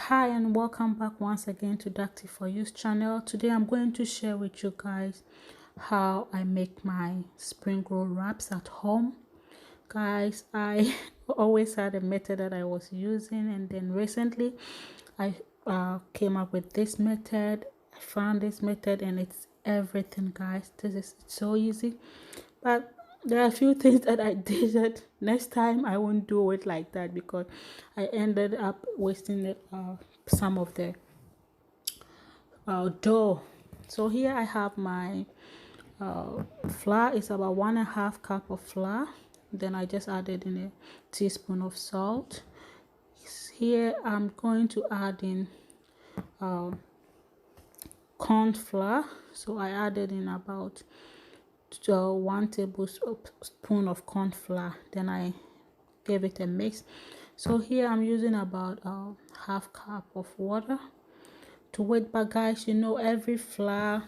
Hi and welcome back once again to Dacty for Use channel. Today I'm going to share with you guys how I make my spring roll wraps at home. Guys, I always had a method that I was using, and then recently I came up with this method. I found this method and it's everything, guys. This is so easy, but there are a few things that I did that next time I won't do it like that, because I ended up wasting some of the dough. So here I have my flour. It's about 1.5 cup of flour. Then I just added in a teaspoon of salt. Here I'm going to add in corn flour. So I added in about 1 tablespoon of corn flour. Then I gave it a mix. So here I'm using about half cup of water to it. But guys, you know, every flour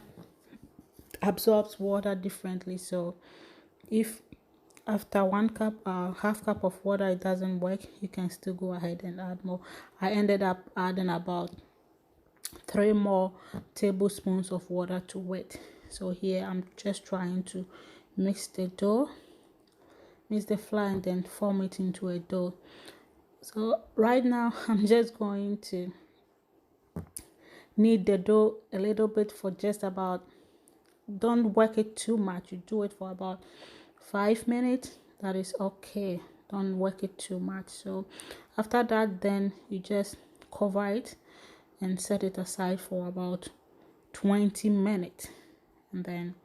absorbs water differently. So if after 1 cup half cup of water it doesn't work, you can still go ahead and add more. I ended up adding about 3 more tablespoons of water to it. So here I'm just trying to mix the dough, mix the flour, and then form it into a dough. So right now I'm just going to knead the dough a little bit for just about, don't work it too much, you do it for about 5 minutes. That is okay, don't work it too much. So after that, then you just cover it and set it aside for about 20 minutes, and then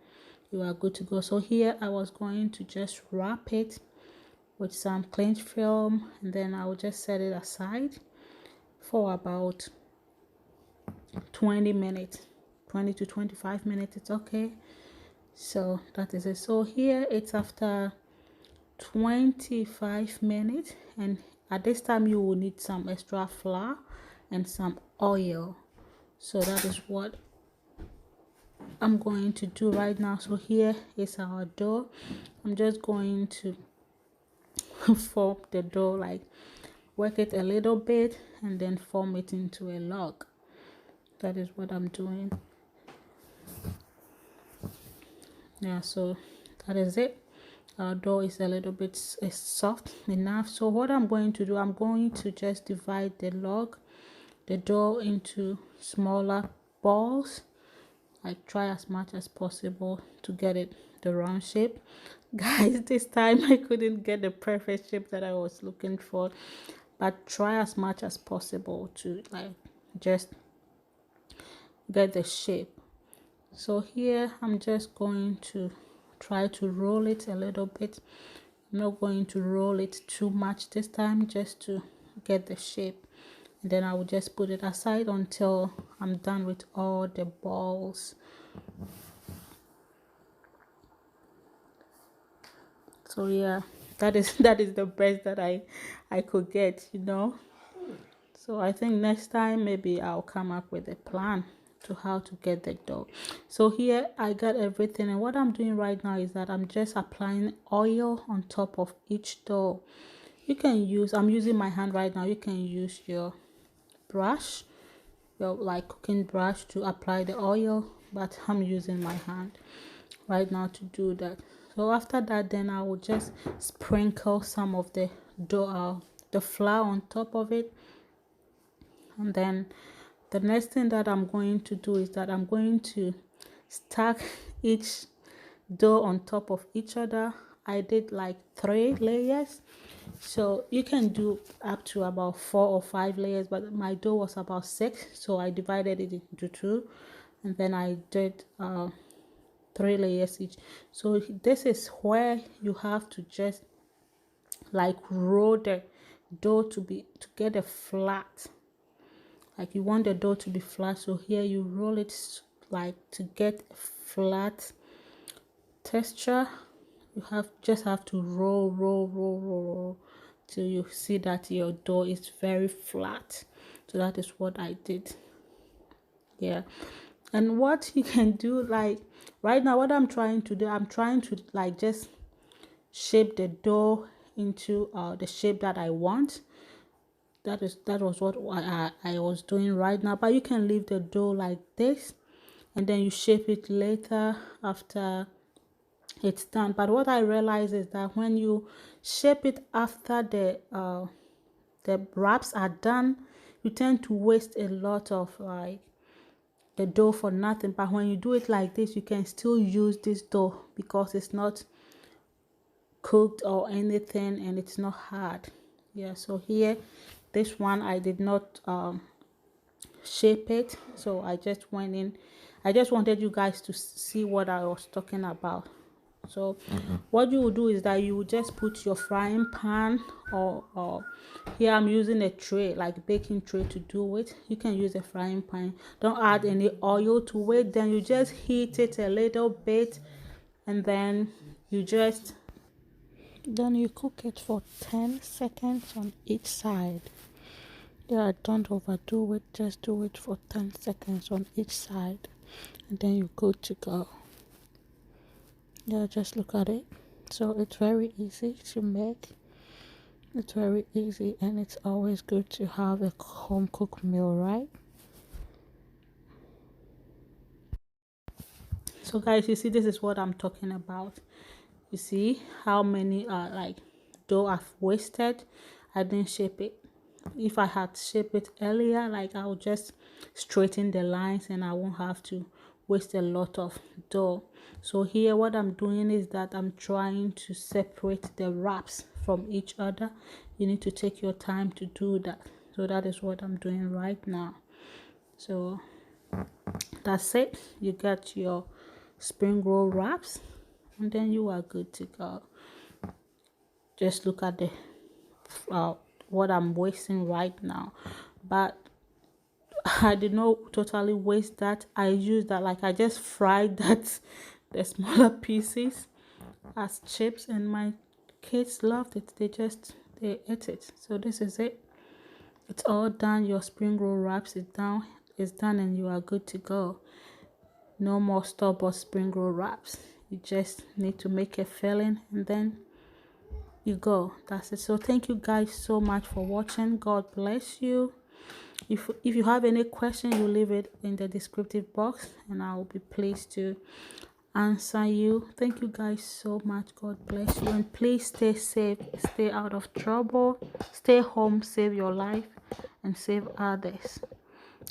you are good to go. So here I was going to just wrap it with some cling film, and then I will just set it aside for about 20 minutes, 20 to 25 minutes. It's okay. So that is it. So here it's after 25 minutes, and at this time you will need some extra flour and some oil. So that is what I'm going to do right now. So here is our dough. I'm just going to form the dough, like work it a little bit and then form it into a log. That is what I'm doing. Yeah, so that is it. Our dough is a little bit soft enough. So what I'm going to do, I'm going to just divide the dough into smaller balls. I try as much as possible to get it the round shape. Guys, this time I couldn't get the perfect shape that I was looking for, but try as much as possible to like just get the shape. So here I'm just going to try to roll it a little bit. I'm not going to roll it too much this time, just to get the shape, and then I will just put it aside until I'm done with all the balls. So yeah, that is the best that I could get, you know. So I think next time maybe I'll come up with a plan to how to get the dough. So here I got everything, and what I'm doing right now is that I'm just applying oil on top of each dough. You can use, I'm using my hand right now, you can use your brush, your like cooking brush, to apply the oil, but I'm using my hand right now to do that. So after that, then I will just sprinkle some of the dough, the flour on top of it. And then the next thing that I'm going to do is that I'm going to stack each dough on top of each other. I did like 3 layers, so you can do up to about 4 or 5 layers, but my dough was about 6, so I divided it into 2, and then I did 3 layers each. So this is where you have to just like roll the dough to get a flat, like you want the dough to be flat. So here you roll it like to get a flat texture. You just have to roll till you see that your dough is very flat. So that is what I did. Yeah, and what you can do, like right now what I'm trying to do, I'm trying to like just shape the dough into the shape that I want. that was what I was doing right now. But you can leave the dough like this, and then you shape it later after it's done. But what I realize is that when you shape it after the wraps are done, you tend to waste a lot of like the dough for nothing. But when you do it like this, you can still use this dough because it's not cooked or anything, and it's not hard. Yeah, so here this one I did not shape it, so I just went in. I just wanted you guys to see what I was talking about. So what you will do is that you will just put your frying pan, or here I'm using a tray, like baking tray, to do it. You can use a frying pan. Don't add any oil to it. Then you just heat it a little bit, and then you cook it for 10 seconds on each side. Yeah, don't overdo it. Just do it for 10 seconds on each side, and then you're good to go. Yeah, just look at it. So it's very easy to make. It's very easy, and it's always good to have a home cooked meal, right? So guys, you see, this is what I'm talking about. You see how many like dough I've wasted. I didn't shape it. If I had shaped it earlier, like I'll just straighten the lines and I won't have to waste a lot of dough. So here what I'm doing is that I'm trying to separate the wraps from each other. You need to take your time to do that. So that is what I'm doing right now. So that's it. You got your spring roll wraps, and then you are good to go. Just look at the what I'm wasting right now, but I did not totally waste that. I used that, like I just fried that the smaller pieces as chips, and my kids loved it. They ate it. So this is it. It's all done. Your spring roll wraps is done. It's done, and you are good to go. No more store-bought spring roll wraps. You just need to make a filling, and then you go. That's it. So thank you guys so much for watching. God bless you. If you have any question, you leave it in the descriptive box, and I will be pleased to answer you. Thank you guys so much. God bless you, and please stay safe, stay out of trouble, stay home, save your life and save others.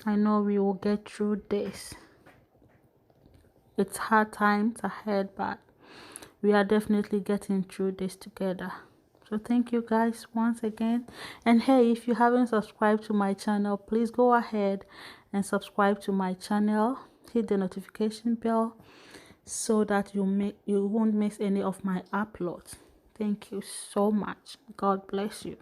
I know we will get through this. It's hard times ahead, but we are definitely getting through this together. So thank you guys once again. And hey, if you haven't subscribed to my channel, please go ahead and subscribe to my channel. Hit the notification bell so that you won't miss any of my uploads. Thank you so much. God bless you.